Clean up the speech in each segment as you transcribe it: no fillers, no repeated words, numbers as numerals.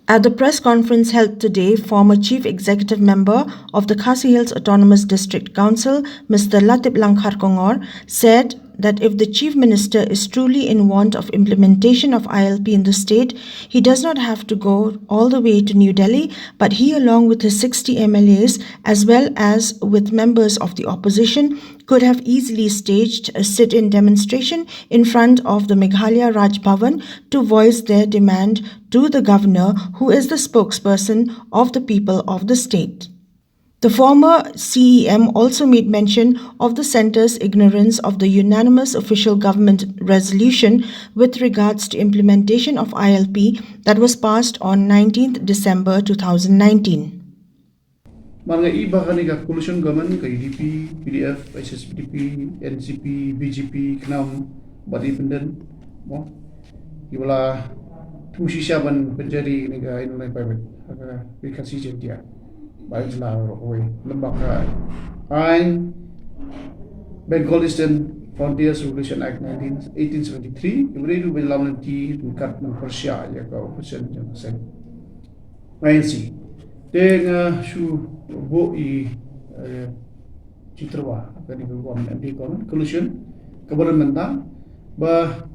At the press conference held today, former Chief Executive Member of the Khasi Hills Autonomous District Council, Mr. Latip Langkhar Kongor, said that if the Chief Minister is truly in want of implementation of ILP in the state, he does not have to go all the way to New Delhi, but he, along with his 60 MLAs, as well as with members of the opposition, could have easily staged a sit-in demonstration in front of the Meghalaya Raj Bhavan to voice their demand to the governor, who is the spokesperson of the people of the state. The former CEM also made mention of the centre's ignorance of the unanimous official government resolution with regards to implementation of ILP that was passed on 19th December 2019. Mga iba kanina coalition government kay UDP, PDF, SSPDP, NCP, BJP, KNAM, Independent, mo. Iwala tumsisya ban penjari niga inulay private kasi dia. Baik lah orang lembak Ain Bengal-Eastern Frontiers Regulation Act 1873 ibu dalam nanti dekat Persia ya kau persen jangan sen ANC dengan su boi citrawa akan dibuat nanti kon collusion kebenaran mentang bah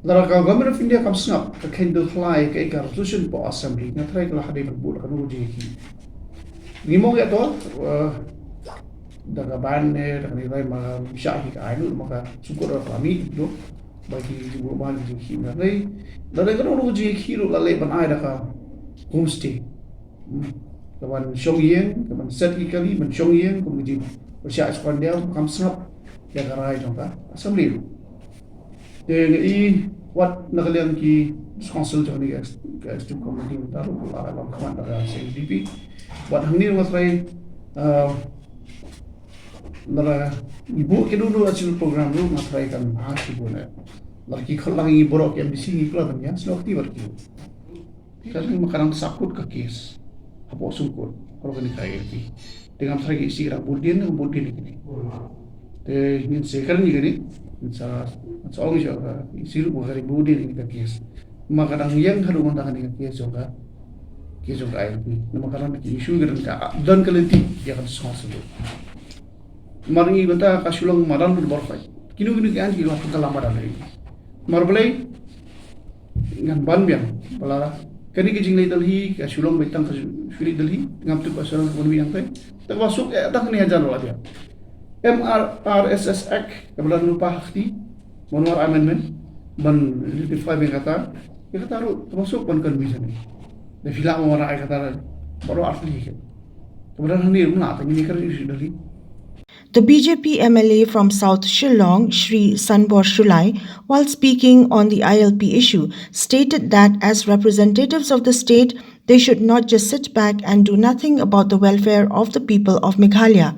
Dalam Government of India comes up ke Kendall Fly ke resolution po assembly nga try kala haday magbula kan uji ki ngimo ya to daga ban daga ni rai ma syahi ka ainu maka syukur kami do bagi ibu ban ji ki na rai daga kan uji ki ru lalai ban ai daga homestay kawan Shongyang kawan Seti kali ban Shongyang kemudian persya sepandia comes up ya karai dong ka assembly what nakaliang ki council jani guys to committee taru pula alam kawan daga CDP what hangni matrai nara ibu ke dulu hasil program lu matrai kan bahas ibu na laki khalang i borok MDC ni kula kan ya slokti barki kasi makarang sakut ka case apo sungkut kalau kan kai dengan matrai isi ra budin ni te ingin sekarang ni sa orang juga isiru bukan budi ni kita kes maka kadang yang harus mentangan dengan kes juga ILP nama kadang isu geran ka dan kelenti dia kan semua sebut maringi benta kasulang maran berborfai kinu kan kilo kita lama dah lagi marbelai dengan ban biang pala kani kijing lai dalhi kasulang betang kasuri dalhi ngam tu kasulang ekonomi yang tai termasuk tak ni hajar lah dia MRSS Act kebetulan lupa hakti manual amendment ban identify yang kata ya kata ru termasuk ban kan bisa ni dan film orang ay kata baru asli kan kebetulan ni mana tanya ni kerja dari. The BJP MLA from South Shillong, Shri Sanbor Shulai, while speaking on the ILP issue, stated that as representatives of the state, they should not just sit back and do nothing about the welfare of the people of Meghalaya.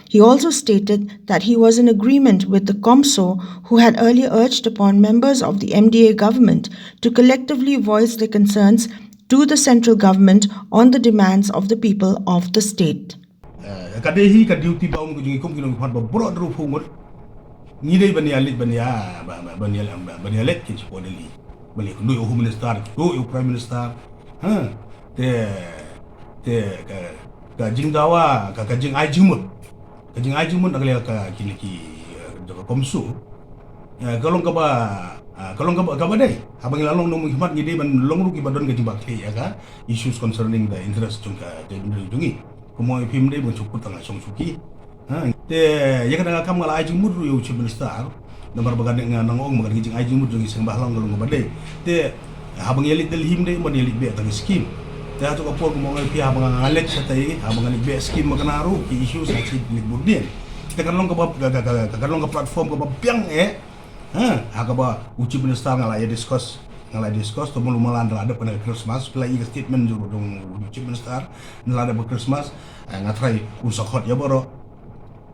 He also stated that he was in agreement with the COMSO, who had earlier urged upon members of the MDA government to collectively voice their concerns to the central government on the demands of the people of the state. Kadehi kadiuti baum kujungi kum kinong pat bro dru phumur ngidei banialit banialet kin podeli bali kundu home minister do prime minister ha te ka jingdawa ka jing ajumut kajing aji mun nak lihat ki jaga komsu kalong ka ba dai habang lalong nong hikmat ngide ban long ru ki badon ka jibak ya ka issues concerning the interest jung ka jungi kumo pim dai bon cukup tanga song suki ha te ya kana kam ngala aji mun ru chief minister nomor bagade nang ong magan kijing aji mun jungi sing bahlong kalong ka ba dai te habang yelit del him dai mon yelit be tang scheme dia tu kapur mo ngal pia abang ngalek sa tay abang ngalek be scheme maganaru ki issue sa si libudin kakarlong ka platform ka piang ha ka ba uci minister ngalai discuss to mulu malan ada pada Christmas pula i statement juru dong uci minister nalada ber Christmas ngatrai usakot ya boro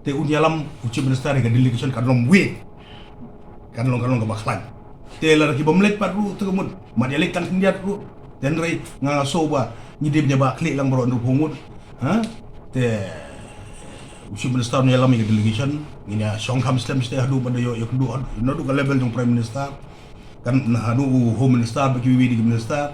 te unyalam uci minister ka delegation kadlong we kadlong ka baklan te lar ki bomlet paru tegemut madialek tan dia ru dan rai ngaso ba ngide nya ba klik lang bro ndu pungut ha te usi minister ni alam ni delegation ini songkham stem ste hadu pada yo kundu no du level jong prime minister kan hadu home minister bagi wiwi di minister